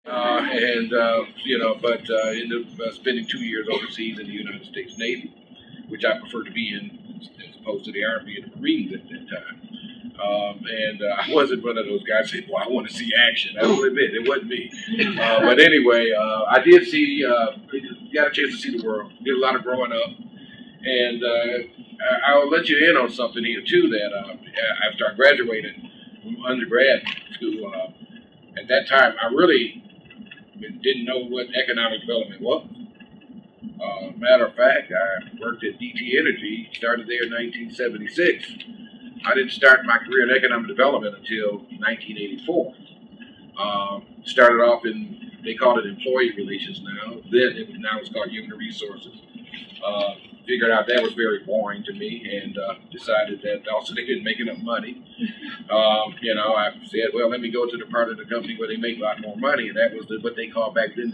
But ended up spending 2 years overseas in the United States Navy, which I prefer to be in as opposed to the Army and the Marines at that time. I wasn't one of those guys saying, "Well, I want to see action." I will admit, it wasn't me. But anyway, I did see, got a chance to see the world. Did a lot of growing up, and I'll let you in on something here too. That after I graduated from undergrad school, at that time I really didn't know what economic development was. Matter of fact, I worked at DT Energy, started there in 1976. I didn't start my career in economic development until 1984. Started off in, they call it employee relations now. Now it's called human resources. Figured out that was very boring to me, and decided that also they didn't make enough money. I said, well, let me go to the part of the company where they make a lot more money, and that was what they called back then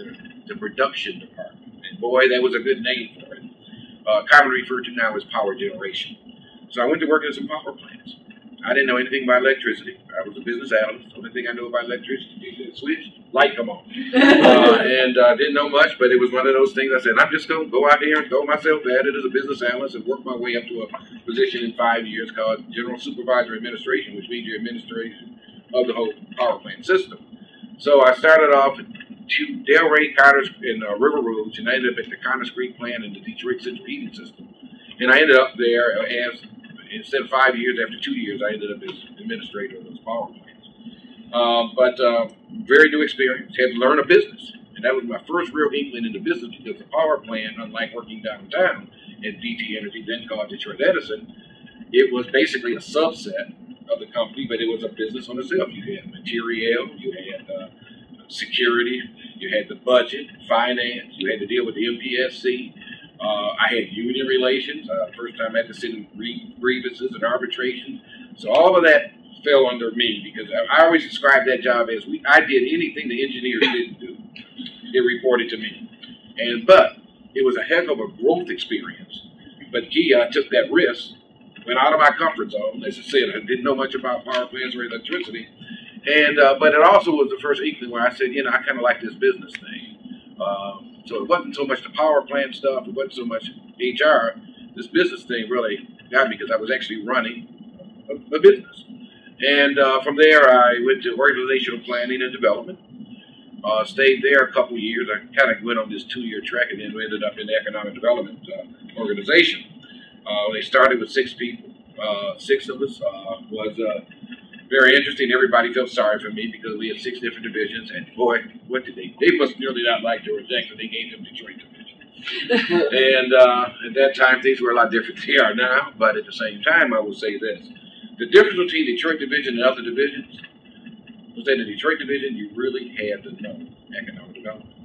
the production department. And boy, that was a good name for it. Commonly referred to now as power generation. So I went to work in some power plants. I didn't know anything about electricity. I was a business analyst. The only thing I knew about electricity, you hit a switch, light come on. Didn't know much, but it was one of those things I said, I'm just going to go out there and throw myself at it as a business analyst and work my way up to a position in 5 years called General Supervisor Administration, which means you're administration of the whole power plant system. So I started off at Delray, Connors, in River Rouge, and I ended up at the Connors Creek plant in the Detroit Central Heating System. And I ended up there as, instead of 5 years, after 2 years, I ended up as administrator of those power plants. Very new experience, had to learn a business. And that was my first real inkling into business, because the power plant, unlike working downtown at DT Energy, then called Detroit Edison, it was basically a subset of the company, but it was a business on itself. You had material, you had security, you had the budget, finance, you had to deal with the MPSC. I had union relations. First time I had to sit in grievances and arbitration. So all of that fell under me, because I always described that job as I did anything the engineers didn't do. It reported to me. But it was a heck of a growth experience. But gee, I took that risk, went out of my comfort zone. As I said, I didn't know much about power plants or electricity. But it also was the first inkling where I said, I kind of like this business thing. So it wasn't so much the power plant stuff, it wasn't so much HR. This business thing really got me, because I was actually running a business. And from there, I went to organizational planning and development. Stayed there a couple years. I kind of went on this 2-year track, and then we ended up in the economic development organization. They started with 6 people. 6 of us was very interesting. Everybody felt sorry for me, because we had 6 different divisions, and boy, what did they must nearly not like George Jackson. They gave him Detroit division. And at that time, things were a lot different than they are now, but at the same time, I will say this. The difference between Detroit division and other divisions was that in the Detroit division, you really had to know economic development.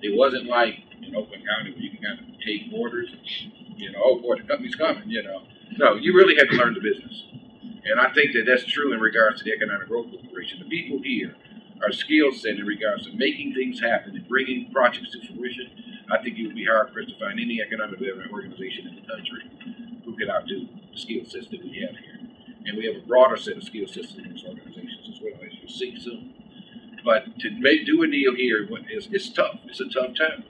It wasn't like in Oakland County where you can kind of take orders, oh boy, the company's coming, No, you really had to learn the business. And I think that that's true in regards to the Economic Growth Corporation. The people here are skill set in regards to making things happen and bringing projects to fruition. I think you would be hard-pressed to find any economic development organization in the country who could outdo the skill sets that we have here. And we have a broader set of skill sets in those organizations as well, as you'll see soon. But to do a deal here, it's tough. It's a tough time.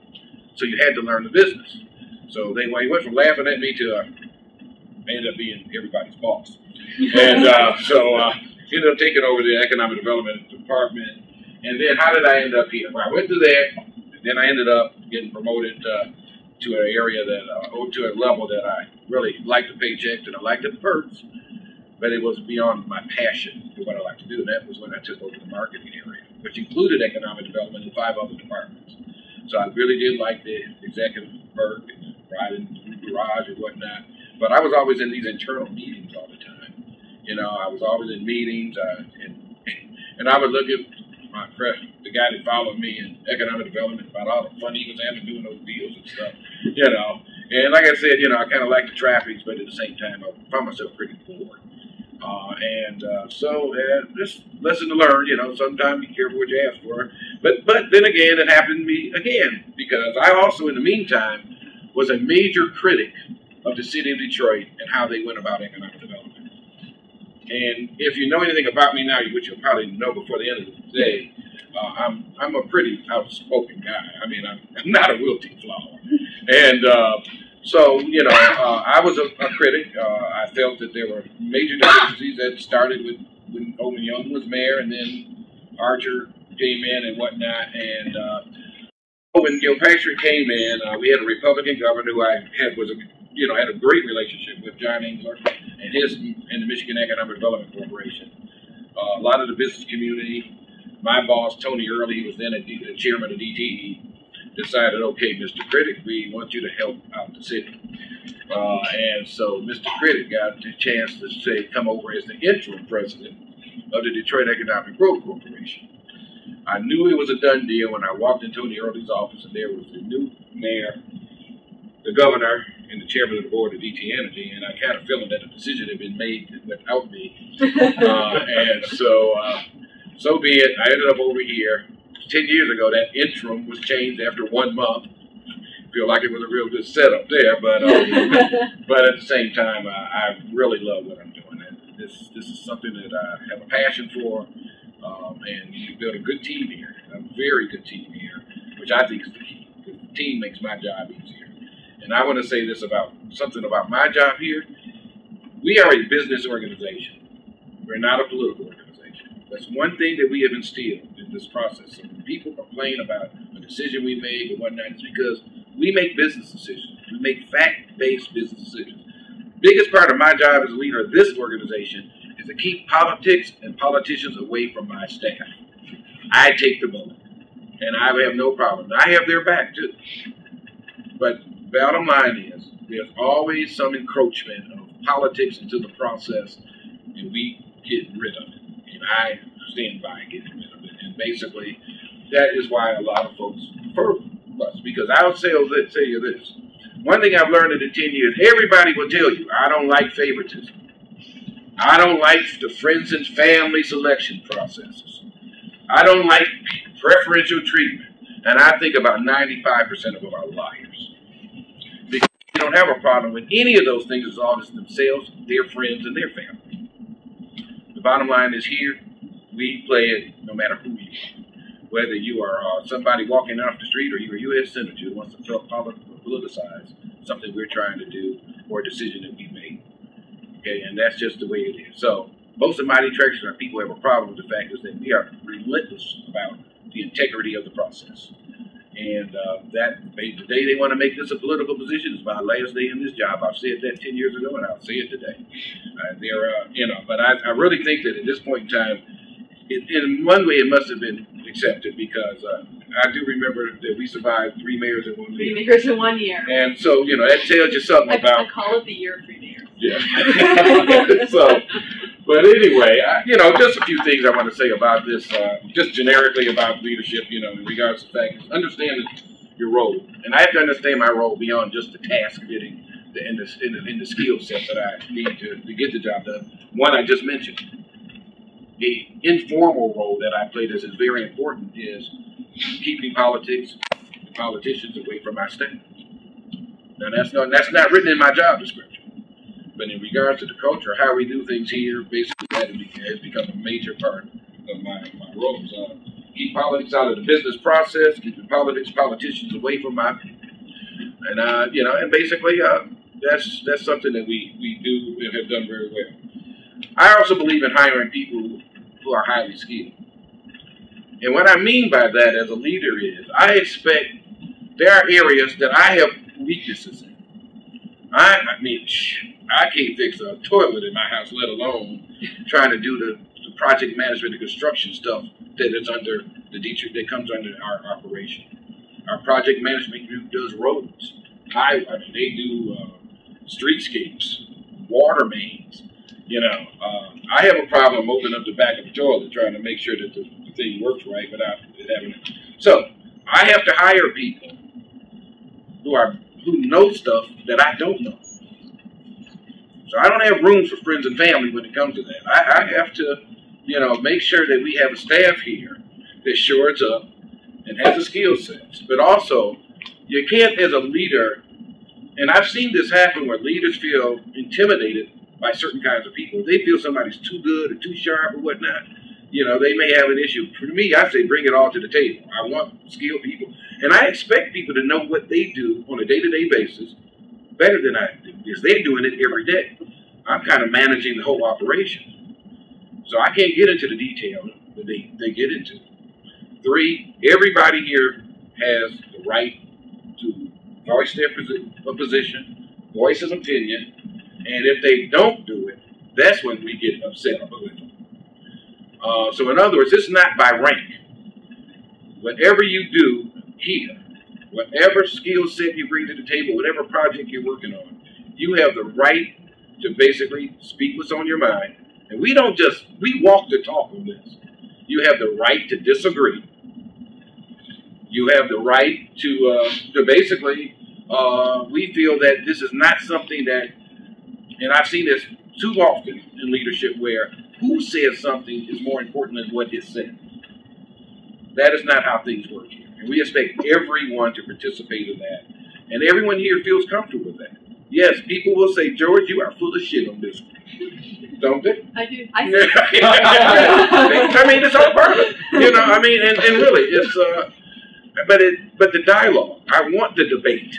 So you had to learn the business. So they went from laughing at me to I ended up being everybody's boss. And ended up taking over the economic development department. And then how did I end up here? Well, I went to there, and then I ended up getting promoted to an area to a level that I really liked the paychecks and I liked the perks. But it was beyond my passion for what I like to do. And that was when I took over the marketing area, which included economic development and 5 other departments. So I really did like the executive work and riding through the garage and whatnot. But I was always in these internal meetings all the time. I was always in meetings, and I would look at the guy that followed me in economic development about all the fun he was having doing those deals and stuff, And like I said, I kind of liked the traffic, but at the same time, I found myself pretty bored. This lesson to learn, sometimes be careful what you ask for. But then again, it happened to me again, because I also, in the meantime, was a major critic of the city of Detroit and how they went about economic development. And if you know anything about me now, which you'll probably know before the end of the day, I'm a pretty outspoken guy. I mean, I'm not a wilting flower. And so, I was a critic. I felt that there were major deficiencies that started with when Coleman Young was mayor, and then Archer came in and whatnot. And when Gilpatrick came in, we had a Republican governor who I had had a great relationship with, John Engler, and the Michigan Economic Development Corporation. A lot of the business community. My boss, Tony Early, he was then the chairman of DTE, decided, okay, Mr. Critic, we want you to help out the city. And so Mr. Critic got the chance to come over as the interim president of the Detroit Economic Growth Corporation. I knew it was a done deal when I walked into Tony Early's office, and there was the new mayor, the governor, and the chairman of the board of DT Energy, and I had a feeling that a decision had been made without me. And so be it. I ended up over here. 10 years ago, that interim was changed after 1 month. Feel like it was a real good setup there, but at the same time, I really love what I'm doing. This is something that I have a passion for, and we built a good team here, a very good team here, which I think is the key. Because the team makes my job easier. And I want to say this about something about my job here. We are a business organization. We're not a political organization. That's one thing that we have instilled in this process. So when people complain about a decision we make or whatnot, it's because we make business decisions. We make fact-based business decisions. Biggest part of my job as a leader of this organization is to keep politics and politicians away from my staff. I take the bullet, and I have no problem. I have their back too. But bottom line is, there's always some encroachment of politics into the process, and we get rid of it. And I stand by getting rid of it. And basically, that is why a lot of folks prefer us. Because I'll say you this. One thing I've learned in the 10 years, everybody will tell you, I don't like favoritism. I don't like the friends and family selection processes. I don't like preferential treatment. And I think about 95% of them are liars. Because they don't have a problem with any of those things as long as themselves, their friends, and their family. The bottom line is here, we play it no matter who you are. Whether you are somebody walking off the street or you're a U.S. Senator who wants to politicize something we're trying to do or a decision that we make. Okay, and that's just the way it is. So most of my interactions are people who have a problem with the fact is that we are relentless about the integrity of the process. And the day they want to make this a political position is my last day in this job. I've said that 10 years ago, and I'll say it today. But I really think that at this point in time, in one way, it must have been accepted because I do remember that we survived 3 mayors in 1 year. 3 mayors in 1 year. And so, that tells you something about. I call it the year of 3 mayors. Yeah. So, but anyway, just a few things I want to say about this, just generically about leadership, in regards to facts. Understand your role. And I have to understand my role beyond just the task of getting in the skill set that I need to get the job done. One I just mentioned. The informal role that I play that is very important is keeping politics and politicians away from my staff. Now that's not written in my job description. But in regards to the culture, how we do things here, basically that has become a major part of my role. So keep politics out of the business process, keeping politicians away from my people. And and basically that's something that we do and have done very well. I also believe in hiring people who are highly skilled. And what I mean by that as a leader is I expect there are areas that I have weaknesses in. I can't fix a toilet in my house, let alone trying to do the project management and construction stuff that is under that comes under our operation. Our project management group does roads, highways, they do streetscapes, water mains. I have a problem opening up the back of the toilet trying to make sure that the thing works right without it having it. So I have to hire people who know stuff that I don't know. So I don't have room for friends and family when it comes to that. I have to, make sure that we have a staff here that shores up and has the skill sets. But also, you can't, as a leader, and I've seen this happen where leaders feel intimidated by certain kinds of people. They feel somebody's too good or too sharp or whatnot. You know, they may have an issue. For me, I say bring it all to the table. I want skilled people. And I expect people to know what they do on a day-to-day basis better than I do, because they're doing it every day. I'm kind of managing the whole operation. So I can't get into the detail that they get into. 3, everybody here has the right to voice their position, voice an opinion, and if they don't do it, that's when we get upset about it. So in other words, it's not by rank. Whatever you do here, whatever skill set you bring to the table, whatever project you're working on, you have the right to basically speak what's on your mind. And we walk the talk on this. You have the right to disagree. You have the right to basically, we feel that this is not something that, and I've seen this too often in leadership where who says something is more important than what is said. That is not how things work here. And we expect everyone to participate in that. And everyone here feels comfortable with that. Yes, people will say, George, you are full of shit on this one. Don't they? I do. I mean, it's all part of it. You know, I mean, and really, it's, but the dialogue, I want the debate.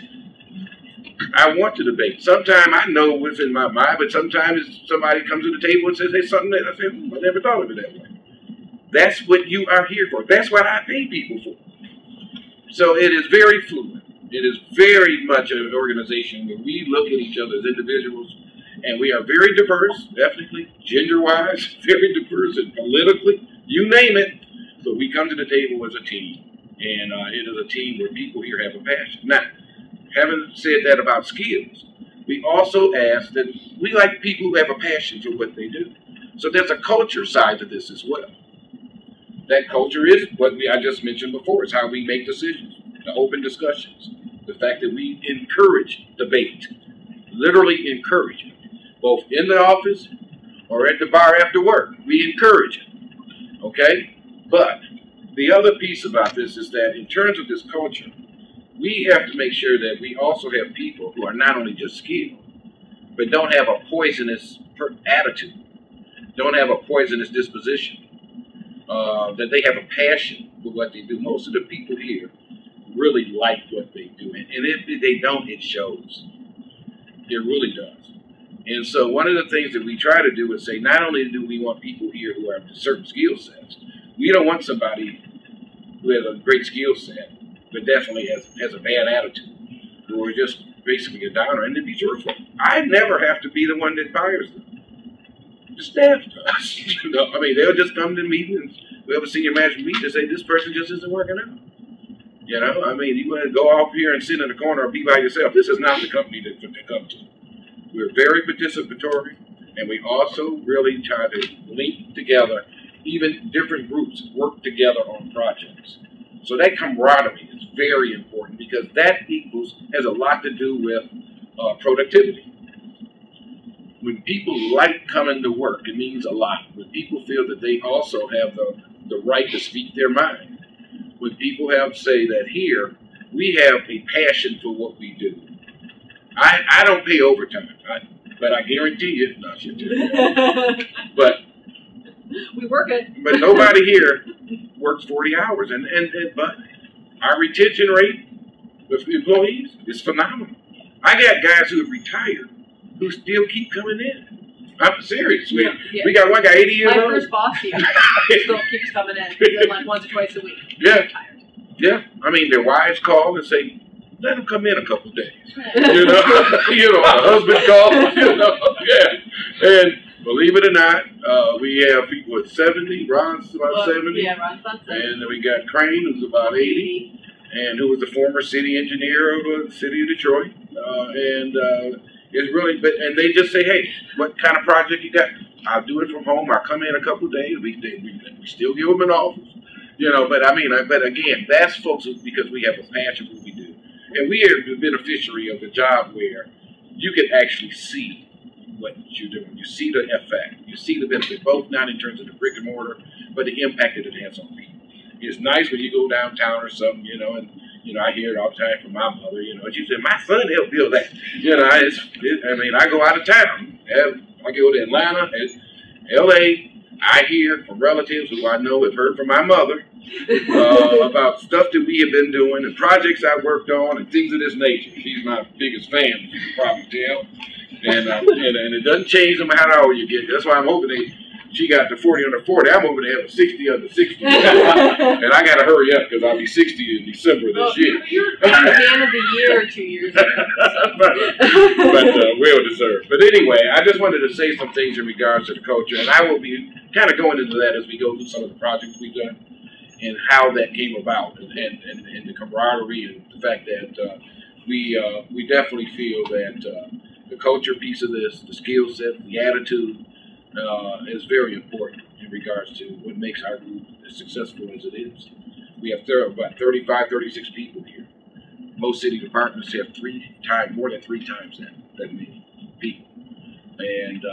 I want to debate. Sometimes I know what's in my mind, but sometimes somebody comes to the table and says, hey, something that I say, I never thought of it that way. That's what you are here for. That's what I pay people for. So it is very fluid. It is very much an organization where we look at each other as individuals, and we are very diverse, ethnically, gender-wise, very diverse, and politically, you name it. But we come to the table as a team, and it is a team where people here have a passion. Now, having said that about skills, we also ask that we like people who have a passion for what they do. So there's a culture side to this as well. That culture is what I just mentioned before. It's how we make decisions, the open discussions, the fact that we encourage debate, literally encourage it, both in the office or at the bar after work. We encourage it, okay? But the other piece about this is that in terms of this culture, we have to make sure that we also have people who are not only just skilled, but don't have a poisonous attitude, don't have a poisonous disposition, that they have a passion for what they do. Most of the people here really like what they do, and if they don't, it shows. It really does. And so one of the things that we try to do is say, not only do we want people here who have certain skill sets, we don't want somebody who has a great skill set, but definitely has a bad attitude, or just basically a downer. And to be truthful, I never have to be the one that fires them. The staff does. You know, I mean, they'll just come to meetings. We have a senior management meeting and say, this person just isn't working out. You know, I mean, you want to go off here and sit in the corner or be by yourself. This is not the company to come to. We're very participatory, and we also really try to link together even different groups work together on projects. So that camaraderie is very important, because that has a lot to do with productivity. When people like coming to work, it means a lot. When people feel that they also have the right to speak their mind. When people say that here, we have a passion for what we do. I don't pay overtime, but I guarantee you, no, shit, but we work it. But nobody here works 40 hours, but our retention rate with employees is phenomenal. I got guys who have retired who still keep coming in. I'm serious. We got one guy 80 years old. My first boss here still keeps coming in. He's in like once or twice a week. Yeah. Yeah. I mean, their wives call and say, let them come in a couple days. You know, a husband calls, yeah. And believe it or not, we have people at 70. Ron's about 70. Yeah, Ron's about 70. And then we got Crane, who's about 80, and who was the former city engineer of the city of Detroit. It's really, and they just say, hey, what kind of project you got? I'll do it from home. I'll come in a couple of days. We still give them an office. You know, but I mean, but again, that's folks because we have a passion for what we do. And we are the beneficiary of a job where you can actually see what you're doing. You see the effect. You see the benefit, both not in terms of the brick and mortar, but the impact that it has on people. It's nice when you go downtown or something, and I hear it all the time from my mother, she said, my son helped build that. I go out of town. I go to Atlanta, LA, I hear from relatives who I know have heard from my mother about stuff that we have been doing and projects I worked on and things of this nature. She's my biggest fan, as you can probably tell. And it doesn't change no matter how old you get. That's why I'm hoping she got the 40 under 40. I'm hoping to have a 60 under 60. And I got to hurry up because I'll be 60 in December this year. You're man of the year 2 years ago. but well deserved. But anyway, I just wanted to say some things in regards to the culture. And I will be kind of going into that as we go through some of the projects we've done and how that came about and the camaraderie and the fact that we definitely feel that the culture piece of this, the skill set, the attitude, is very important in regards to what makes our group as successful as it is. We have about 35, 36 people here. Most city departments have more than three times that many people. And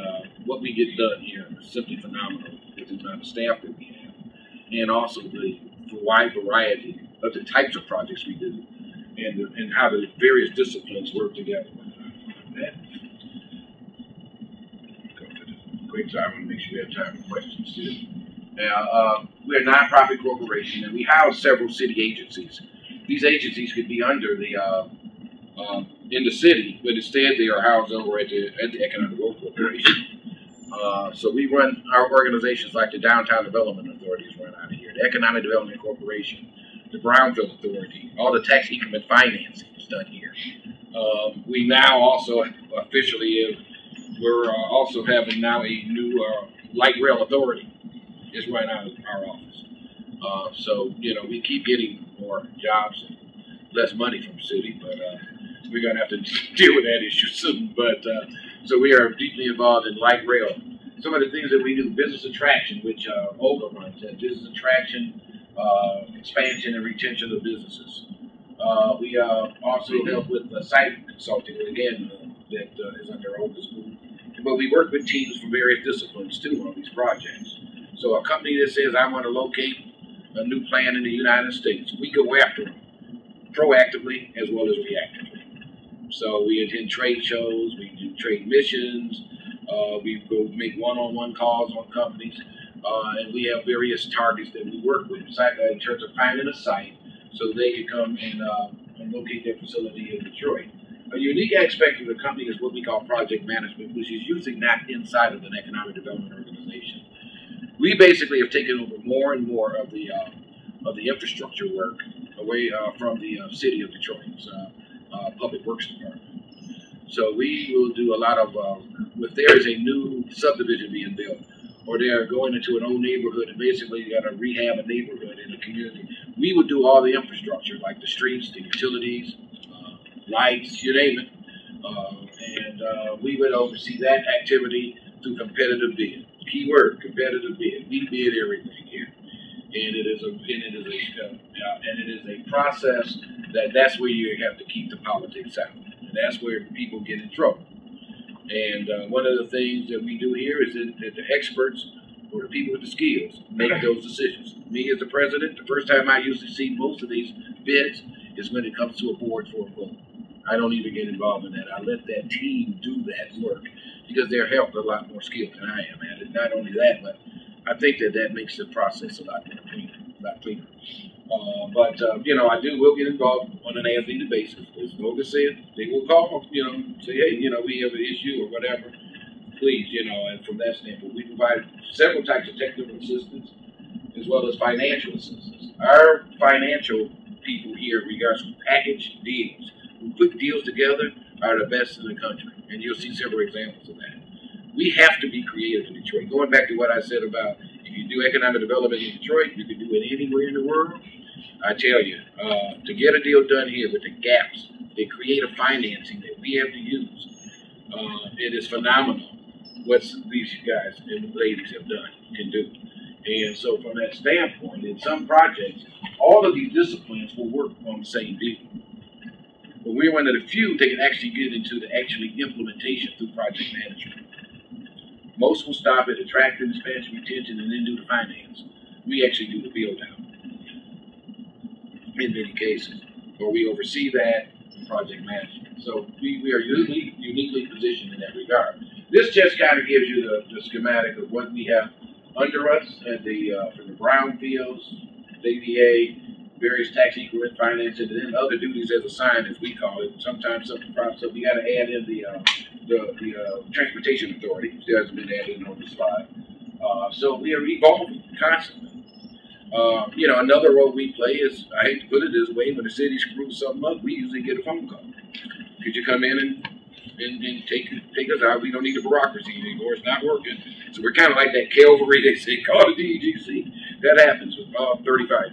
what we get done here is simply phenomenal with the amount of staff that we have, and also the wide variety of the types of projects we do, and how the various disciplines work together. Quick, so I want to make sure we have time for questions too. Now, we're a nonprofit corporation, and we house several city agencies. These agencies could be under the in the city, but instead they are housed over at the Economic Growth Corporation. So we run our organizations like the Downtown Development Authority is run out of here, the Economic Development Corporation, the Brownfield Authority, all the tax increment financing is done here. We now also officially we're also having now a new light rail authority is run out of our office. So we keep getting more jobs and less money from the city, but we're going to have to deal with that issue soon. But so we are deeply involved in light rail. Some of the things that we do, business attraction, which Olga runs, and business attraction, expansion and retention of businesses. We also help with site consulting, again, that is under Olga's group. But we work with teams from various disciplines too on these projects. So a company that says, I want to locate a new plant in the United States, we go after them proactively as well as reactively. So we attend trade shows, we do trade missions, we go make one-on-one calls on companies, and we have various targets that we work with in terms of finding a site so they can come and locate their facility in Detroit. A unique aspect of the company is what we call project management, which is usually not inside of an economic development organization. We basically have taken over more and more of the infrastructure work away from the city of Detroit's public works department. So we will do a lot of if there is a new subdivision being built, or they are going into an old neighborhood and basically you got to rehab a neighborhood in the community, we would do all the infrastructure like the streets, the utilities, lights, you name it, and we would oversee that activity through competitive bid. Keyword: competitive bid. We bid everything here, and it is a process that's where you have to keep the politics out, and that's where people get in trouble. And one of the things that we do here is that the experts or the people with the skills make those decisions. Me as the president, the first time I usually see most of these bids is when it comes to a board for a vote. I don't even get involved in that. I let that team do that work because they're helped a lot more skilled than I am. And not only that, but I think that makes the process a lot more cleaner, we'll get involved on an as-needed basis. As Olga said, they will call, say, hey, we have an issue or whatever. Please, and from that standpoint, we provide several types of technical assistance as well as financial assistance. Our financial people here in regards to package deals, who put deals together, are the best in the country, and you'll see several examples of that. We have to be creative in Detroit. Going back to what I said about if you do economic development in Detroit, you can do it anywhere in the world. I tell you, to get a deal done here with the gaps, the creative financing that we have to use, it is phenomenal what these guys and ladies can do. And so from that standpoint, in some projects, all of these disciplines will work on the same deal. But we're one of the few that can actually get into the implementation through project management. Most will stop at attracting, expansion, retention, and then do the finance. We actually do the build out in many cases, or we oversee that in project management. So we are uniquely positioned in that regard. This just kind of gives you the schematic of what we have under us at for the brownfields, DDA, various tax increment financing, and then other duties as assigned, as we call it. Sometimes something crops up. We got to add in the transportation authority. Still hasn't been added in on the slide. So we are evolving constantly. Another role we play is, I hate to put it this way, when the city screws something up, we usually get a phone call. Could you come in and take us out? We don't need the bureaucracy anymore. It's not working. So we're kind of like that cavalry. They say, call the DEGC. That happens with all 35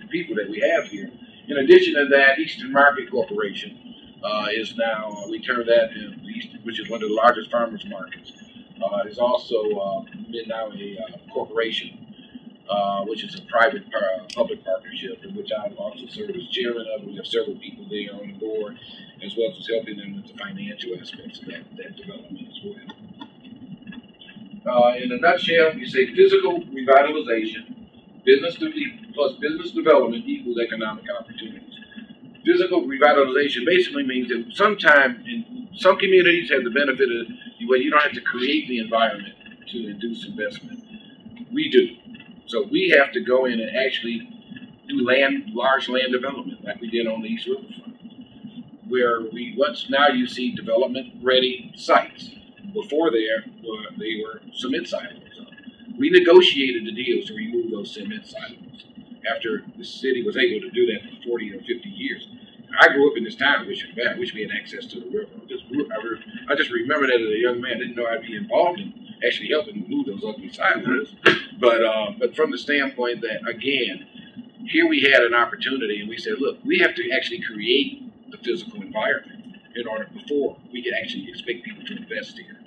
people that we have here. In addition to that, Eastern Market Corporation is now, we term that, which is one of the largest farmers markets, is also now a corporation, which is a private public partnership, in which I also serve as chairman of. We have several people there on the board, as well as helping them with the financial aspects of that development as well. In a nutshell, we say physical revitalization, plus business development equals economic opportunities. Physical revitalization basically means that sometime in some communities have the benefit of, well, you don't have to create the environment to induce investment. We do. So we have to go in and actually do large land development, like we did on the East Riverfront, where now you see development-ready sites. Before they were cement silos. We negotiated the deals to remove those cement silos after the city was able to do that for 40 or 50 years. I grew up in this town, which we had access to the river. I just remember that as a young man. I didn't know I'd be involved in actually helping remove those ugly silos. But from the standpoint that, again, here we had an opportunity, and we said, look, we have to actually create the physical environment in order before we can actually expect people to invest here.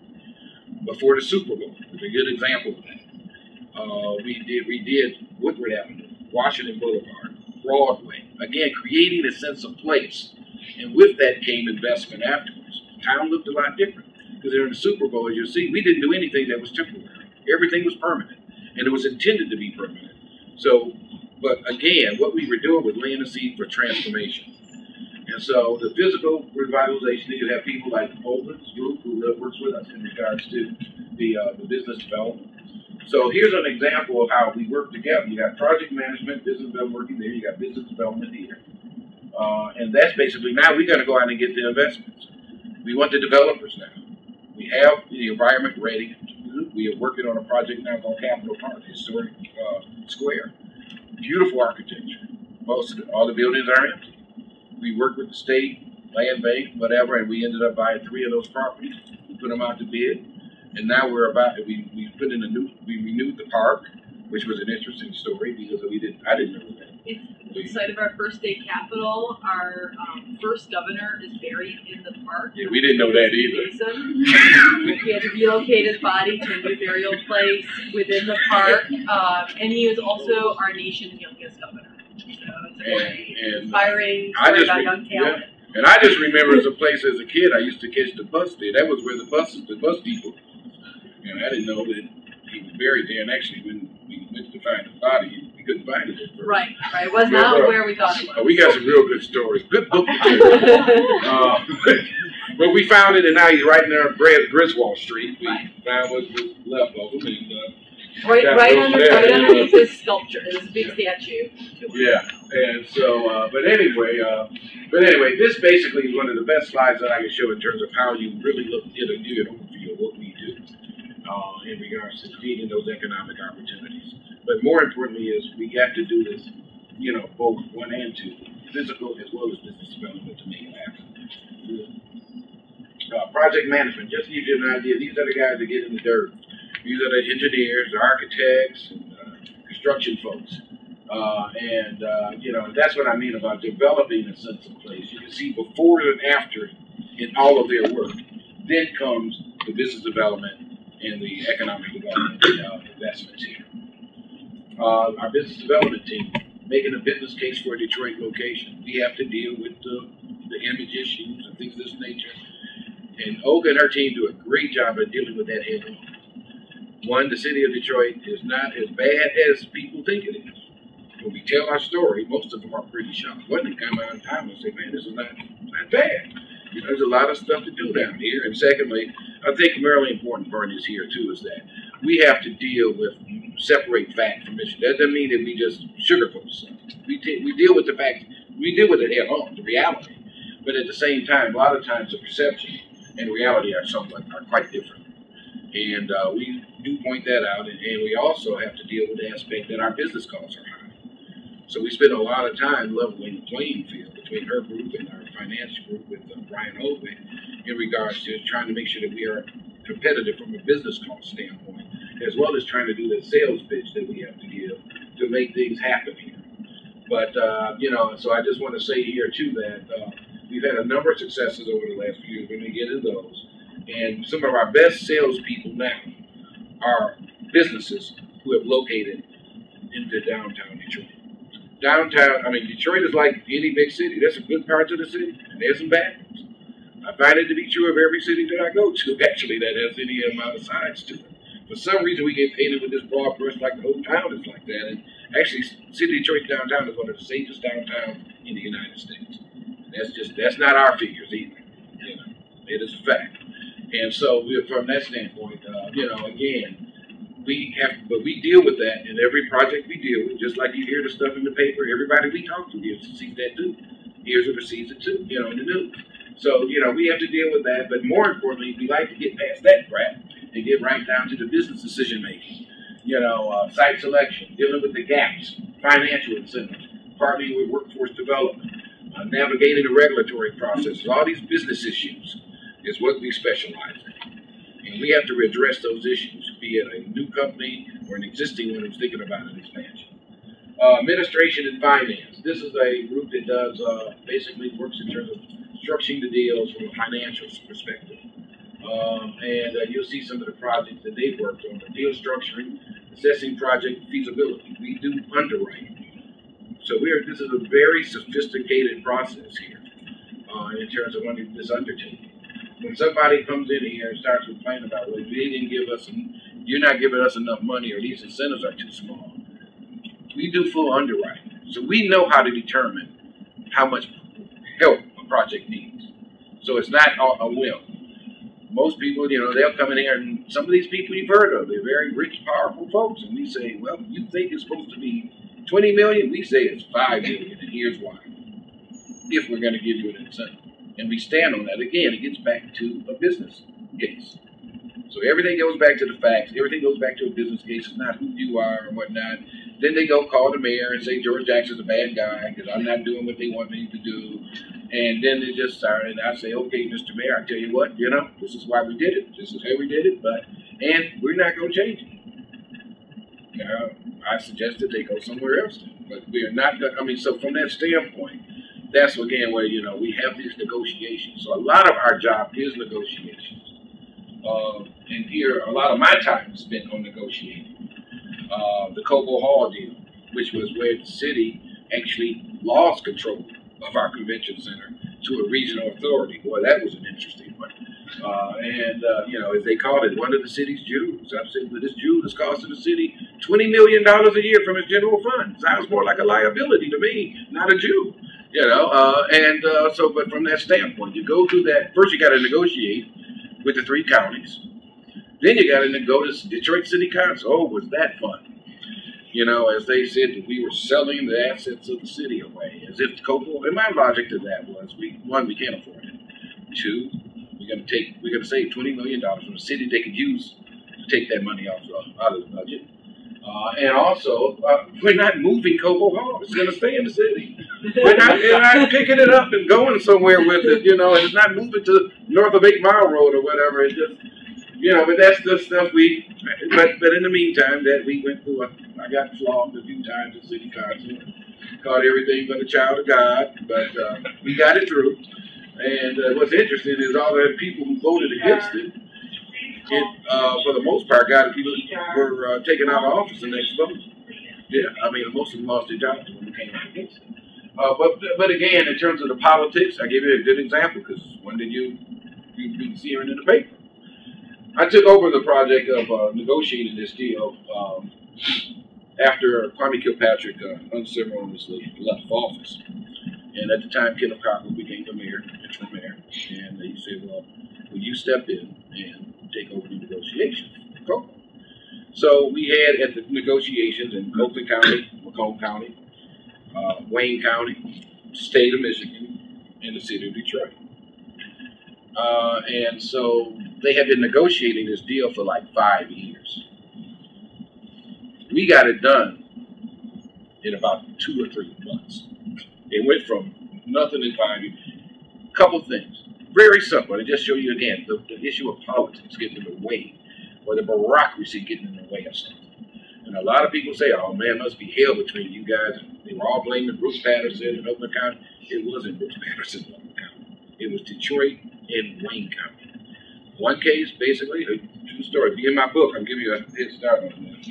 Before the Super Bowl is a good example of that. We did Woodward Avenue, Washington Boulevard, Broadway. Again, creating a sense of place. And with that came investment afterwards. Town looked a lot different. Because during the Super Bowl, as you'll see, we didn't do anything that was temporary. Everything was permanent. And it was intended to be permanent. So, but again, what we were doing was laying the seed for transformation. And so the physical revitalization, you have people like Oldman's group who works with us in regards to the business development. So here's an example of how we work together. You got project management, business development working there. You got business development here. And that's basically, now we got to go out and get the investments. We want the developers now. We have the environment ready. We are working on a project now called Capitol Park, historic square. Beautiful architecture. All the buildings are empty. We worked with the state, land bank, whatever, and we ended up buying 3 of those properties. We put them out to bid. And now we renewed the park, which was an interesting story because I didn't know that. It's the site of our first state capitol. Our first governor is buried in the park. Yeah, we didn't know that either. He had to relocate his body to a new burial place within the park. And he was also our nation's youngest governor. So it's a very inspiring story about young talent. Yeah. And I just remember as a place as a kid, I used to catch the bus there. That was where the bus people. And I didn't know that he was buried there. And actually, when we went to find the body, we couldn't find it at first. Right. It was not where we thought it was. We got some real good stories. Good book material. But we found it, and now he's right there on Griswold Street. We found what was left of him. And, right underneath his sculpture, his big statue. Yeah. And so, but anyway, this basically is one of the best slides that I can show in terms of how you really get an overview of what we do in regards to feeding those economic opportunities. But more importantly is we have to do this, both 1 and 2, physical as well as business development to make it happen. Project management, just to give you an idea, these are the guys that get in the dirt. These are the engineers, the architects, and construction folks. That's what I mean about developing a sense of place. You can see before and after in all of their work. Then comes the business development and the economic development investments here. Our business development team, making a business case for a Detroit location. We have to deal with the image issues and things of this nature. And Olga and her team do a great job of dealing with that head on. One, the city of Detroit is not as bad as people think it is. When we tell our story, most of them are pretty shocked. When they come out in time and say, man, this is not bad. There's a lot of stuff to do down here. And secondly, I think a really important part is here too, is that we have to deal with separate fact from issue. That doesn't mean that we just sugarcoat stuff. We deal with the fact, we deal with it head on, the reality. But at the same time, a lot of times the perception and reality are quite different. And we do point that out, and we also have to deal with the aspect that our business costs are high. So we spend a lot of time leveling the playing field between her group and our finance group with Brian Holdway in regards to trying to make sure that we are competitive from a business cost standpoint, as well as trying to do the sales pitch that we have to give to make things happen here. But, so I just want to say here, too, that we've had a number of successes over the last few years. We're going to get into those. And some of our best salespeople now are businesses who have located into downtown Detroit. Detroit is like any big city. There's some good parts of the city, and there's some bad ones. I find it to be true of every city that I go to, actually, that has any amount of sides to it. For some reason, we get painted with this broad brush like the whole town is like that. And actually, City of Detroit downtown is one of the safest downtowns in the United States. That's not our figures either. It is a fact. And so, from that standpoint, again, we deal with that in every project we deal with. Just like you hear the stuff in the paper, everybody we talk to sees that too. Hears it or sees it too, in the news. So, we have to deal with that. But more importantly, we like to get past that crap and get right down to the business decision making. Site selection, dealing with the gaps, financial incentives, partnering with workforce development, navigating the regulatory processes. All these business issues is what we specialize in. And we have to address those issues, be it a new company or an existing one who's thinking about an expansion. Administration and finance. This is a group that does basically works in terms of structuring the deals from a financial perspective. And you'll see some of the projects that they've worked on, the deal structuring, assessing project feasibility. We do underwriting. So this is a very sophisticated process here in terms of this undertaking. When somebody comes in here and starts complaining about, well, you're not giving us enough money, or these incentives are too small, we do full underwriting. So we know how to determine how much help a project needs. So it's not a whim. Most people, they'll come in here, and some of these people you've heard of, they're very rich, powerful folks, and we say, well, you think it's supposed to be 20 million? We say it's 5 million, and here's why. If we're going to give you an incentive. And we stand on that. Again, it gets back to a business case. So everything goes back to the facts. Everything goes back to a business case. It's not who you are and whatnot. Then they go call the mayor and say George Jackson's a bad guy because I'm not doing what they want me to do. And then they just start, and I say, okay, Mr. Mayor, I tell you what, this is why we did it. This is how we did it, and we're not going to change it. I suggested they go somewhere else, but we are not going to, so from that standpoint, that's again where, we have these negotiations. So a lot of our job is negotiations. And here, a lot of my time is spent on negotiating. The Cobo Hall deal, which was where the city actually lost control of our convention center to a regional authority. Boy, that was an interesting one. As they called it, one of the city's jewels. I said, well, this jewel is costing the city $20 million a year from its general fund. Sounds more like a liability to me, not a jewel. But from that standpoint, you go through that. First, you got to negotiate with the 3 counties. Then you got to go to Detroit City Council. Oh, was that fun? As they said that we were selling the assets of the city away, as if Coco. And my logic to that was, we can't afford it. 2, we're going to save $20 million from the city they could use to take that money out of the budget. And also, we're not moving Cobo Hall. It's going to stay in the city. We're not picking it up and going somewhere with it, and it's not moving to north of 8 Mile Road or whatever. It's just, but that's the stuff but in the meantime, that we went through, I got flogged a few times at City Council, called everything but a child of God, but we got it through. And what's interesting is all the people who voted against it, for the most part, were taken out of office the next vote. Yeah, most of them lost their jobs when they came out against it. But again, in terms of the politics, I give you a good example because when did you see it in the paper? I took over the project of negotiating this deal after Kwame Kilpatrick unceremoniously left office. And at the time, Kenneth Cochran became the mayor, interim mayor, and he said, well, will you step in and take over the negotiations? Go. So we had at the negotiations in Oakland County, Macomb County, Wayne County, State of Michigan, and the City of Detroit. And so they had been negotiating this deal for like 5 years. We got it done in about 2 or 3 months. It went from nothing in 5 years. Couple things. Very simple. To just show you again, the issue of politics getting in the way, or the bureaucracy getting in the way of something. And a lot of people say, oh man, must be hell between you guys. And they were all blaming Brooks Patterson in Oakland County. It wasn't Brooks Patterson in Oakland County. It was Detroit and Wayne County. One case, basically, a true story. Be in my book. I'm giving you a head start on this.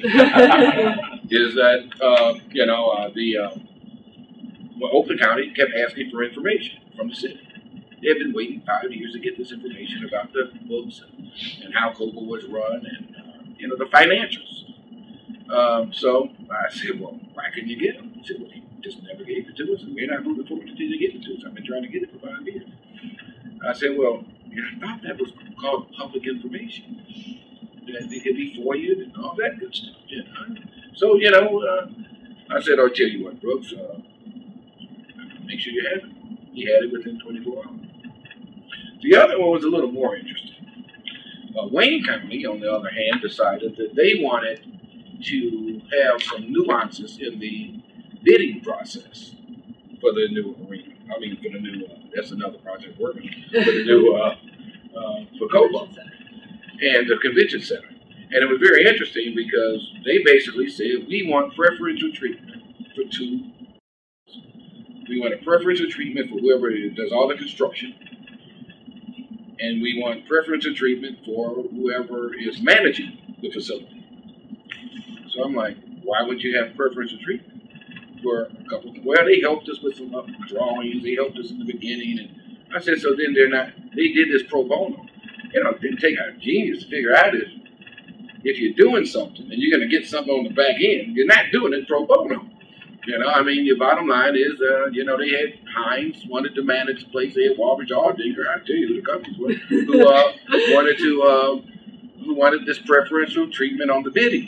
Is that, Oakland County kept asking for information from the city. They had been waiting 5 years to get this information about the books and how COBA was run and, the financials. So I said, well, why couldn't you get them? He said, well, he just never gave it to us, and we're not moving forward until you get it to us. I've been trying to get it for 5 years. I said, well, I thought that was called public information. That it could be FOIA'd and all that good stuff. So, I said, I'll tell you what, Brooks, make sure you have it. He had it within 24 hours. The other one was a little more interesting. Wayne County, on the other hand, decided that they wanted to have some nuances in the bidding process for the new arena. I mean, for the new, that's another project working on, for the new, for COBA and the convention center. And it was very interesting because they basically said, we want preferential treatment for 2. We want a preferential treatment for whoever does all the construction. And we want preferential treatment for whoever is managing the facility. So I'm like, why would you have preferential treatment for a couple? Well, they helped us with some drawings. They helped us in the beginning. And I said, so then they did this pro bono. It didn't take a genius to figure out is if you're doing something and you're going to get something on the back end, you're not doing it pro bono. Your bottom line is, they had Hines wanted to manage the place. They had Walbridge Aldinger. I tell you who the companies were who wanted this preferential treatment on the bidding.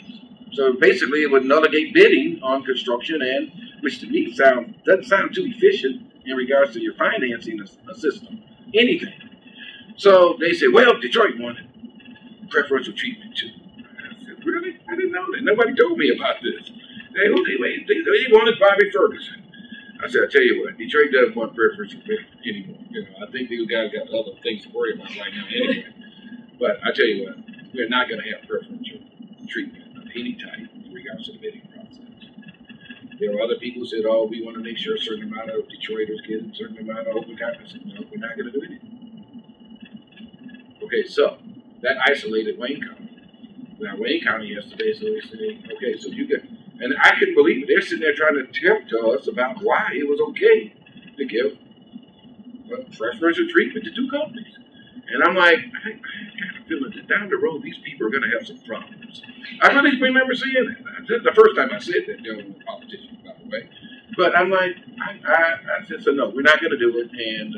So basically, it would nullify bidding on construction, and which to me doesn't sound too efficient in regards to your financing a system, anything. So they said, well, Detroit wanted preferential treatment too. I said, really? I didn't know that. Nobody told me about this. They wanted Bobby Ferguson. I said, I tell you what, Detroit doesn't want preferential anymore. I think these guys got other things to worry about right now anyway. But I tell you what, we're not going to have preferential treatment of any type in regards to the bidding process. There were other people who said, oh, we want to make sure a certain amount of Detroiters get a certain amount of Oakland County. I said, no, we're not going to do anything. Okay, so that isolated Wayne County. Now, Wayne County has to basically say, okay, so you get. And I couldn't believe it. They're sitting there trying to tell us about why it was okay to give preferential treatment to 2 companies. And I'm like, I got a feeling that down the road, these people are going to have some problems. I really remember saying that. The first time I said that, dealing with politicians, by the way. But I'm like, I said, so no, we're not going to do it. And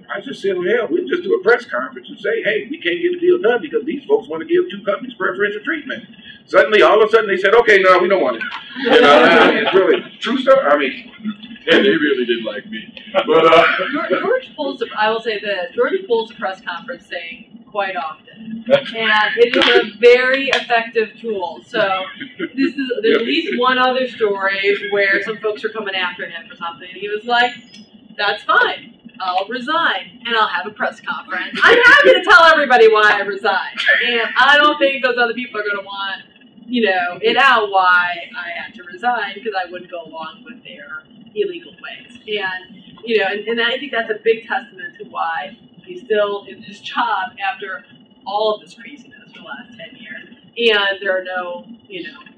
I just said, well, hell, we'll just do a press conference and say, hey, we can't get a deal done because these folks want to give 2 companies preferential treatment. Suddenly, all of a sudden, they said, okay, no, we don't want it. It's really true stuff. And they really didn't like me. But George pulls, I will say this, George pulls a press conference saying quite often. And it is a very effective tool. So there's at least one other story where some folks are coming after him for something. And he was like, that's fine. I'll resign, and I'll have a press conference. I'm happy to tell everybody why I resigned. And I don't think those other people are going to want, it out why I had to resign, because I wouldn't go along with their illegal ways. And I think that's a big testament to why he's still in his job after all of this craziness for the last 10 years. And there are no,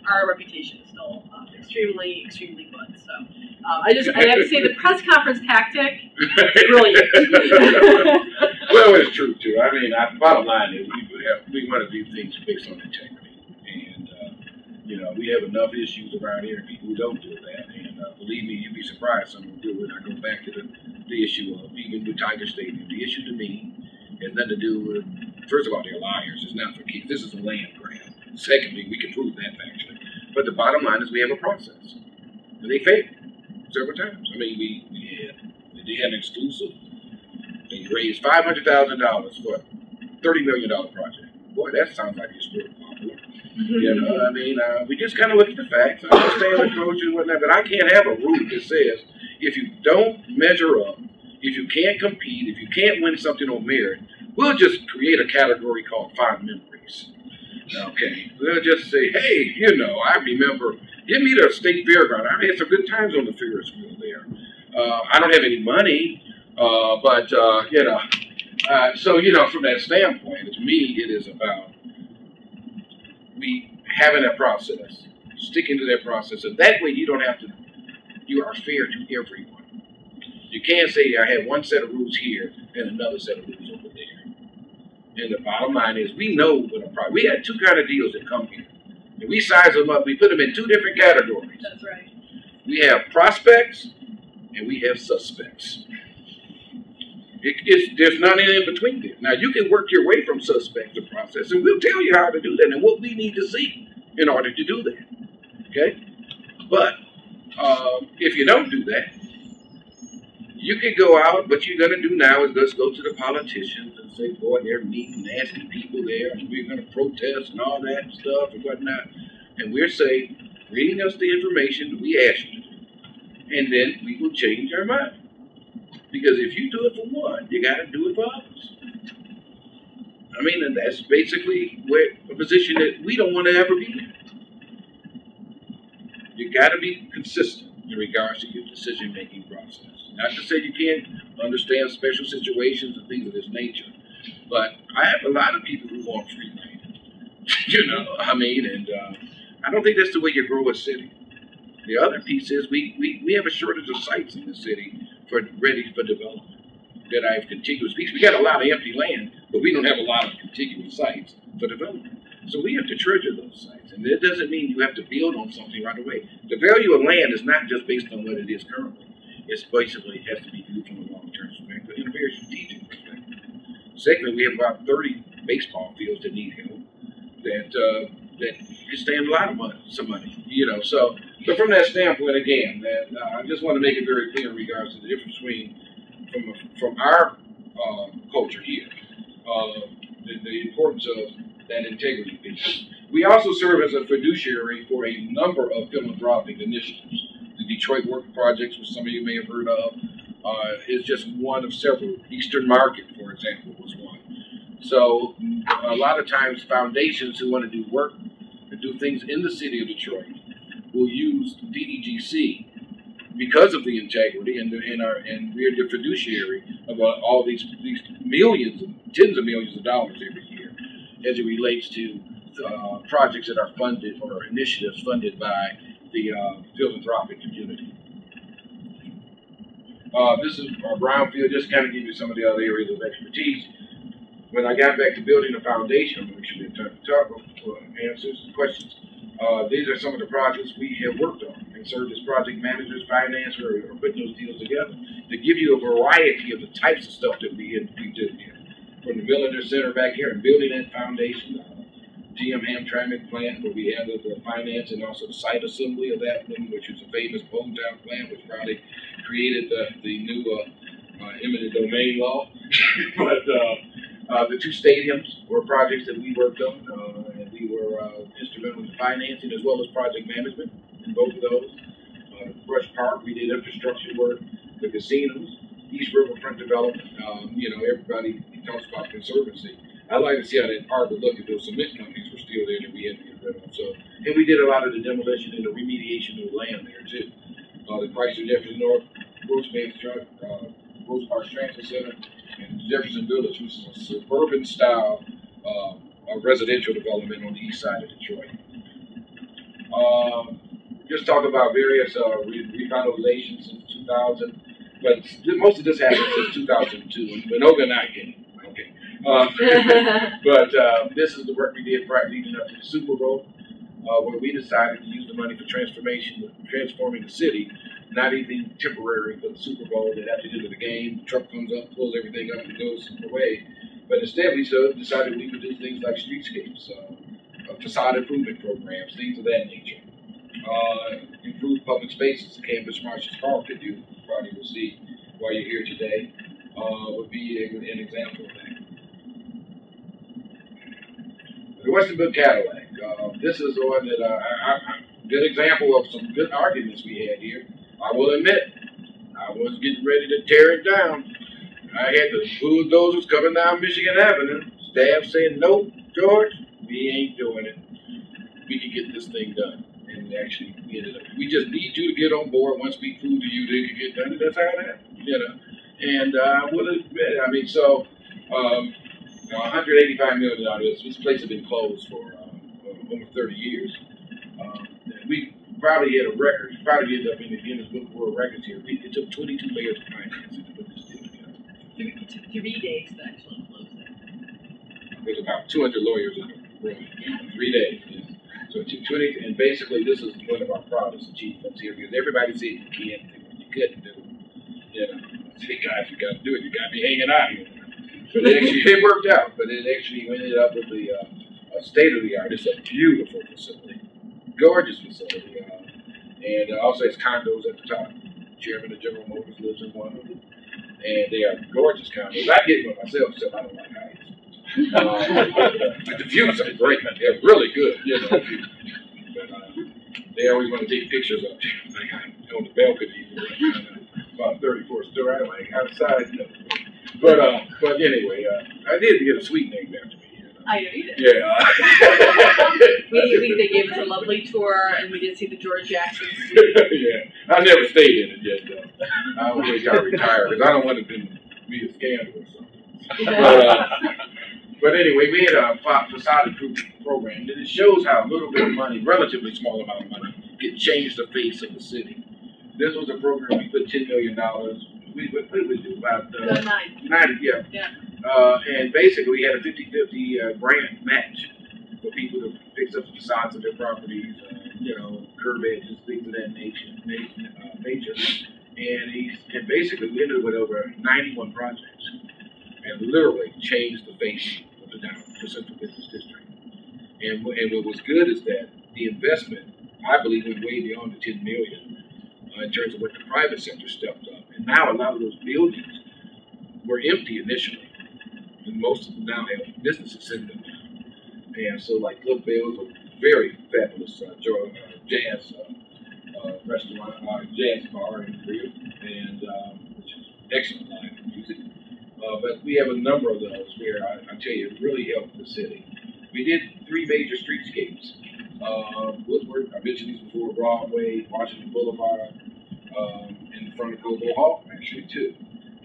our reputation is still extremely, extremely good. So I have to say the press conference tactic, brilliant. Well, it's true too. Bottom line is we want to do things based on integrity. And, we have enough issues around here, people who don't do that. And believe me, you'd be surprised some will do it. I go back to the issue of even with Tiger Stadium. The issue to me has nothing to do with, first of all, they're liars. It's not for keeps. This is a land grab. Secondly, we can prove that factually. But the bottom line is we have a process. And they failed several times. I mean, they had an exclusive. They raised $500,000 for a $30 million project. Boy, that sounds like it's real popular. You know, I mean, we just kind of look at the facts. I understand the approach and whatnot, but I can't have a rule that says if you don't measure up, if you can't compete, if you can't win something on merit, we'll just create a category called fond memories. Okay, we'll just say, hey, you know, I remember, get me to a state fairground. I had some good times on the Ferris wheel there. I don't have any money, but you know, so, you know, from that standpoint, to me, it is about we having that process, sticking to that process, and that way you don't have to, you are fair to everyone. You can't say I have one set of rules here and another set of rules over there. And the bottom line is we know what a problem. We had two kind of deals that come here. And we size them up, we put them in two different categories. That's right. We have prospects and we have suspects. There's none in between there. Now, you can work your way from suspect to process, and we'll tell you how to do that and what we need to see in order to do that. Okay? But if you don't do that, you can go out. What you're going to do now is just go to the politicians and say, boy, they're mean, nasty people there, and we're going to protest and all that stuff and whatnot. And we're saying, bring us the information that we asked you to do, and then we will change our mind. Because if you do it for one, you got to do it for others. I mean, and that's basically a position that we don't want to ever be in. You got to be consistent in regards to your decision-making process. Not to say you can't understand special situations and things of this nature, but I have a lot of people who want free land. You know, I mean, and I don't think that's the way you grow a city. The other piece is we have a shortage of sites in the city ready for development. That I have contiguous pieces. We got a lot of empty land, but we don't have a lot of contiguous sites for development. So we have to treasure those sites. And that doesn't mean you have to build on something right away. The value of land is not just based on what it is currently. It's basically, it has to be viewed from a long-term perspective in a very strategic perspective. Secondly, we have about 30 baseball fields that need help that could stand a lot of money, some money, you know. So from that standpoint, again, I just want to make it very clear in regards to the difference between from our culture here, the importance of that integrity piece. We also serve as a fiduciary for a number of philanthropic initiatives. The Detroit Work Projects, which some of you may have heard of, is just one of several. Eastern Market, for example, was one. So a lot of times foundations who want to do work and do things in the city of Detroit will use DEGC because of the integrity and we're the fiduciary of all these millions, tens of millions of dollars every year as it relates to projects that are funded or initiatives funded by the philanthropic community. This is our brownfield, just kind of give you some of the other areas of expertise. When I got back to building a foundation, I'm going to have time to talk for answers and questions. These are some of the projects we have worked on and served as project managers, finance, or putting those deals together to give you a variety of the types of stuff that we do here. From the Milliner Center back here and building that foundation, GM Hamtramck plant where we handled the finance and also the site assembly of that one, which is a famous Bonetown plant, which probably created the new eminent domain law. But the two stadiums were projects that we worked on, and we were instrumental in financing as well as project management in both of those. Brush Park, we did infrastructure work, the casinos, East Riverfront development. You know, everybody talks about conservancy. I'd like to see how that park would look if those cement companies were still there that we had to get rid of. So, and we did a lot of the demolition and the remediation of the land there too. The Chrysler Jefferson North, Rose Park Transit Center, and Jefferson Village, which is a suburban style residential development on the east side of Detroit. Just talk about various revitalizations since 2000, but most of this happened since 2002 when Oga and I came. Okay. But this is the work we did right leading up to the Super Bowl, where we decided to use the money for transforming the city. Not anything temporary for the Super Bowl that have to do with the game. The truck comes up, pulls everything up, and goes away. But instead, we decided we would do things like streetscapes, facade improvement programs, things of that nature. Improved public spaces. The Cambridge Marshall Park that you probably will see while you're here today would be an example of that. The Westernville Cadillac. This is the one that good example of some good arguments we had here. I will admit, I was getting ready to tear it down. I had the bulldozers coming down Michigan Avenue. Staff saying, "Nope, George, we ain't doing it. We can get this thing done." And actually, we just need you to get on board. Once we prove to you that it can get done, that's how it happened, And I will admit, I mean, so $185 million. This place has been closed for over 30 years. We probably had a record. Probably ended up in the Guinness Book of World Records here. It took 22 layers of financing to put this deal together. It took 3 days to actually close it. There's about 200 lawyers in the room. 3 days. Yeah. So it took 20, and basically this is one of our proudest achievements here because everybody said you can't do it, you couldn't do it. I said, guys, you got to do it. You got to be hanging out here. But it worked out. But it actually ended up with the state of the art. It's a beautiful facility, gorgeous facility, and also has condos at the top. The chairman of General Motors lives in one of them, and they are gorgeous condos. I get one myself, so I don't like heights. But the views are great. They're really good, But they always want to take pictures of you. Like on the balcony, about 34th story, like outside. But anyway, I did get a suite named after me. I know you did. Yeah. They gave us a lovely tour, and we did see the George Jackson suite. Yeah, I never stayed in it yet, though. I always got retired because I don't want it to be a scandal or something. But anyway, we had a facade improvement program, and it shows how a little bit of money, relatively small amount of money, can change the face of the city. This was a program we put $10 million. What did we do? About 90, yeah. And basically, we had a 50-50 grant match for people to fix up the facades of their properties, curb edges, things of that nature. And basically, we ended up with over 91 projects, and literally changed the face of the central business district. And what was good is that the investment, I believe, went way beyond the $10 million in terms of what the private sector stepped up. And now a lot of those buildings were empty initially, and most of them now have businesses in them. And so, like Club Bell's, a very fabulous jazz restaurant, jazz bar and grill, and which is excellent live music. But we have a number of those where I tell you, it really helped the city. We did 3 major streetscapes. Woodward, I mentioned these before, Broadway, Washington Boulevard, in front of Cobo Hall, actually, too.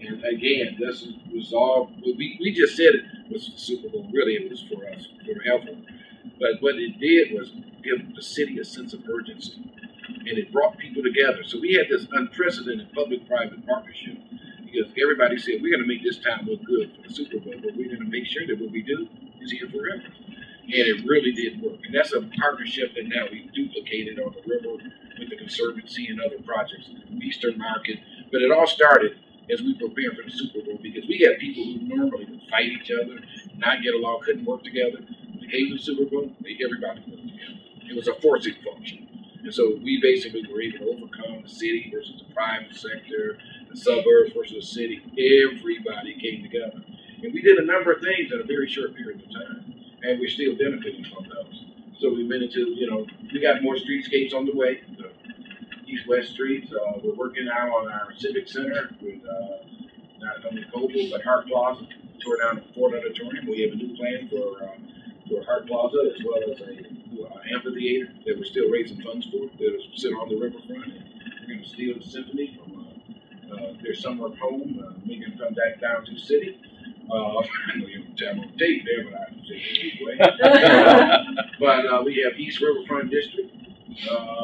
And again, this was all, we just said it was the Super Bowl. Really, it was for us, forever. But what it did was give the city a sense of urgency. And it brought people together. So we had this unprecedented public-private partnership because everybody said, we're going to make this town look good for the Super Bowl, but we're going to make sure that what we do is here forever. And it really did work. And that's a partnership that now we've duplicated on the river with the Conservancy and other projects in the Eastern Market. But it all started as we prepared for the Super Bowl because we had people who normally would fight each other, not get along, couldn't work together. In the case of the Super Bowl, everybody worked together. It was a forcing function. And so we basically were able to overcome the city versus the private sector, the suburbs versus the city. Everybody came together. And we did a number of things in a very short period of time. And we're still benefiting from those. So we've been into, we got more streetscapes on the way, the east-west streets. We're working now on our Civic Center with not only Coble, but Hart Plaza. We tore down the Ford Auditorium. We have a new plan for Hart Plaza, as well as a amphitheater that we're still raising funds for. That'll sit on the riverfront. And we're going to steal the symphony from their summer home, make them come back down to the city. I know you don't tell them on tape there, but I have to say it anyway. But we have East Riverfront District,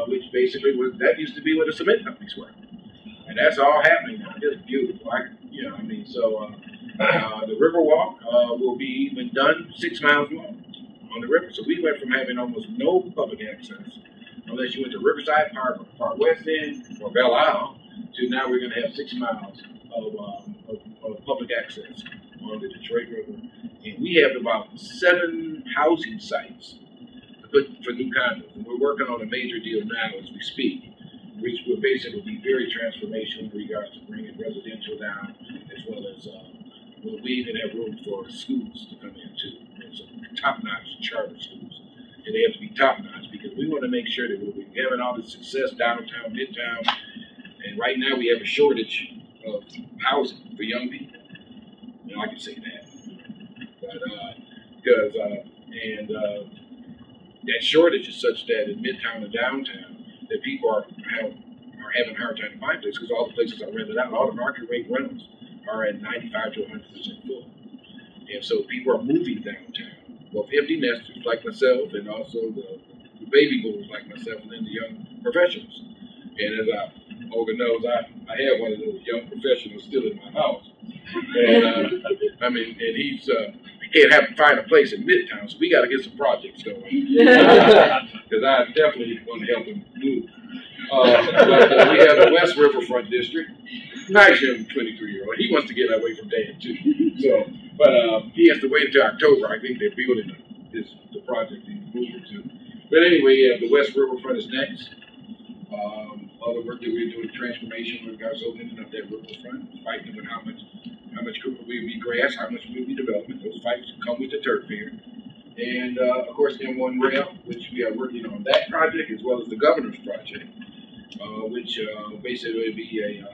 which basically that used to be where the cement companies were. And that's all happening now. It's beautiful. The Riverwalk will be when done 6 miles long on the river. So we went from having almost no public access, unless you went to Riverside Park, or Park West End, or Belle Isle, to now we're going to have 6 miles of public access on the Detroit River. And we have about 7 housing sites for new condos. And we're working on a major deal now as we speak, which will basically be very transformational in regards to bringing residential down, as well as we even have room for schools to come in too. And some top-notch charter schools. And they have to be top-notch because we want to make sure that we're having all this success downtown, midtown, and right now we have a shortage of housing for young people. You know, I can say that. But because that shortage is such that in midtown and downtown that people are having a hard time to find places because all the places are rented out. All the market rate rentals are at 95 to 100% full. And so people are moving downtown, both empty nesters like myself and also the baby boomers like myself and then the young professionals. And as Olga knows, I have one of those young professionals still in my house. And and he can't find a place in Midtown, so we got to get some projects going. Because I definitely want to help him move. But we have the West Riverfront District. Nice young 23-year-old. He wants to get away from Dad too. So, but he has to wait until October. I think they're building the project he's moving to. But anyway, the West Riverfront is next. Other work that we're doing, transformation with regards to opening up that riverfront, fighting with how much will be grass, how much will be development. Those fights come with the turf fair. And of course, M1 Rail, which we are working on that project as well as the governor's project, which basically will be a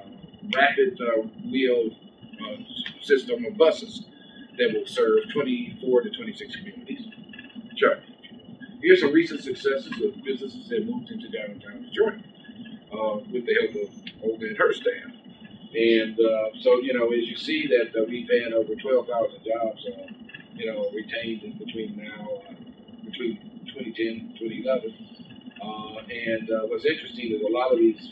rapid wheel system of buses that will serve 24 to 26 communities. Sure. Here's some recent successes of businesses that moved into downtown Detroit with the help of Olga and her staff. And so, as you see that we've had over 12,000 jobs, retained in between 2010 and 2011. And what's interesting is a lot of these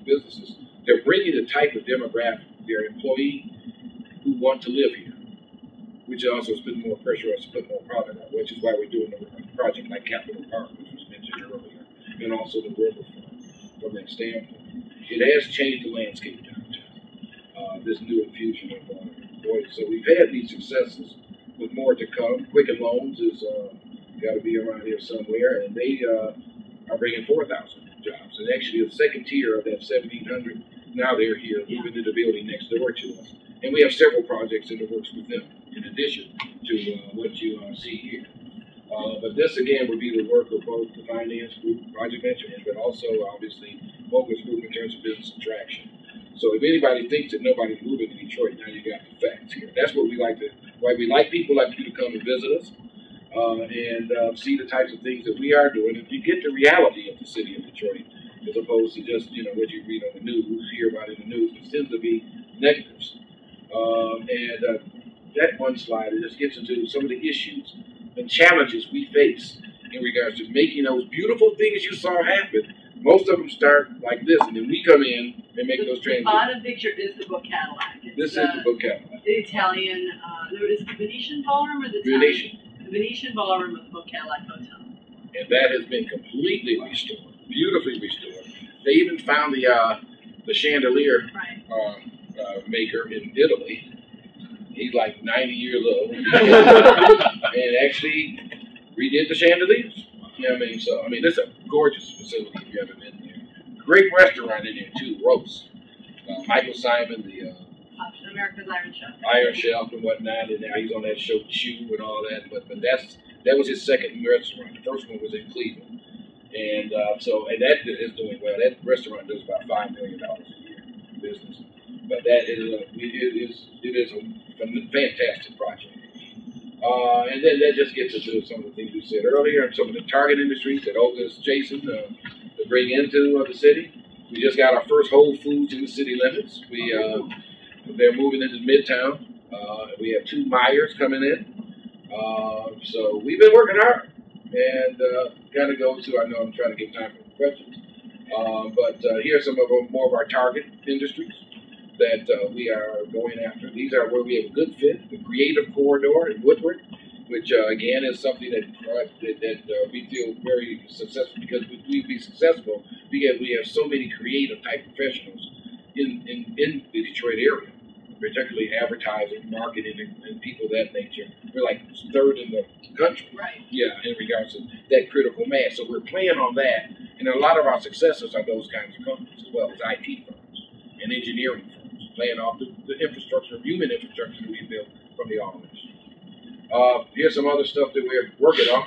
businesses, they're bringing the type of demographic, their employee who want to live here, which also has put more pressure on us to put more product out, which is why we're doing a project like Capitol Park, which was mentioned earlier, and also the riverfront from that standpoint. It has changed the landscape downtown, this new infusion of employees. So we've had these successes with more to come. Quicken Loans is got to be around here somewhere, and they are bringing 4,000 jobs. And actually, the second tier of that 1,700, now they're here, moving to the building next door to us. And we have several projects in the works with them, in addition to what you see here. But this, again, would be the work of both the finance group, project management, but also, obviously, focus group in terms of business attraction. So if anybody thinks that nobody's moving to Detroit, now you got the facts here. That's what we like to, why we like people like you to come and visit us and see the types of things that we are doing, and you get the reality of the city of Detroit, as opposed to just, what you read on the news, hear about in the news, which tends to be negatives. That one slide, it just gets into some of the issues and challenges we face in regards to making those beautiful things you saw happen. Most of them start like this, and then we come in and make those transitions. The bottom picture is the book Cadillac. This is the book Cadillac. The Italian, there is the Venetian ballroom or the Venetian. The Venetian ballroom of the book Cadillac Hotel. And that has been completely restored, beautifully restored. They even found the chandelier maker in Italy. He's like 90 years old, and actually redid the chandeliers. This is a gorgeous facility if you haven't been there. Great restaurant in there too, roast. Michael Simon, the America's Iron Chef. Iron Chef and whatnot, and now he's on that show Chew and all that. But that was his second restaurant. The first one was in Cleveland, and that is doing well. That restaurant does about $5 million a year in business. But that it is a fantastic project. And then that just gets into some of the things we said earlier, and some of the target industries that Olga's chasing to bring into the city. We just got our first Whole Foods in the city limits. They're moving into Midtown. We have 2 Myers coming in. So we've been working hard, and got to go to. I know I'm trying to give time for questions, but here are some of more of our target industries that we are going after. These are where we have a good fit. The Creative Corridor in Woodward, which again is something that we feel very successful, because we'd be successful because we have so many creative type professionals in the Detroit area, particularly advertising, marketing, and people of that nature. We're like 3rd in the country. Right. Yeah, in regards to that critical mass. So we're playing on that, and a lot of our successors are those kinds of companies, as well as IT firms and engineering firms, playing off the infrastructure, human infrastructure that we built from the automation. Here's some other stuff that we're working on.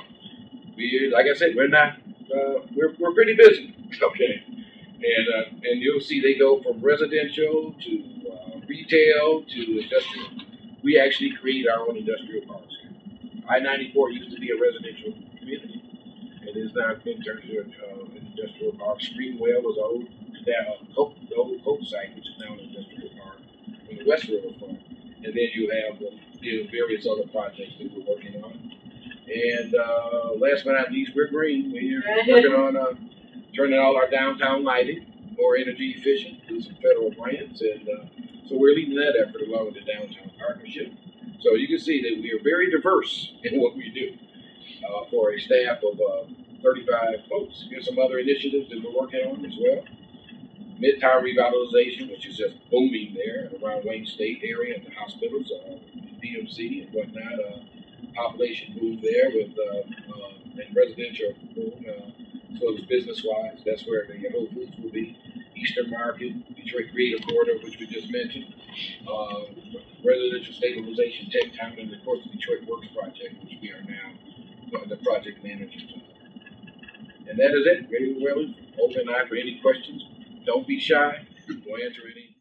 Like I said, we're pretty busy. Okay, and you'll see they go from residential to retail to industrial. We actually create our own industrial parks here. I-94 used to be a residential community. It is now been turned into an industrial park. Springwell was the old Coke site, which is now an industrial park on the West River front. And then you have various other projects that we're working on. And last but not least, we're green. We're working on turning all our downtown lighting more energy efficient through some federal grants. And so we're leading that effort along with the Downtown Partnership. So you can see that we are very diverse in what we do for a staff of 35 folks. Here's some other initiatives that we're working on as well. Mid-tower revitalization, which is just booming there around Wayne State area and the hospitals, DMC and whatnot. Population boom there with and residential boom, as well as business-wise. That's where the Whole Foods will be. Eastern Market, Detroit Creative Corridor, which we just mentioned. Residential stabilization tech town, and of course the Detroit Works project, which we are now the project managers on. And that is it. Very well. Open eye for any questions. Don't be shy. We'll answer any.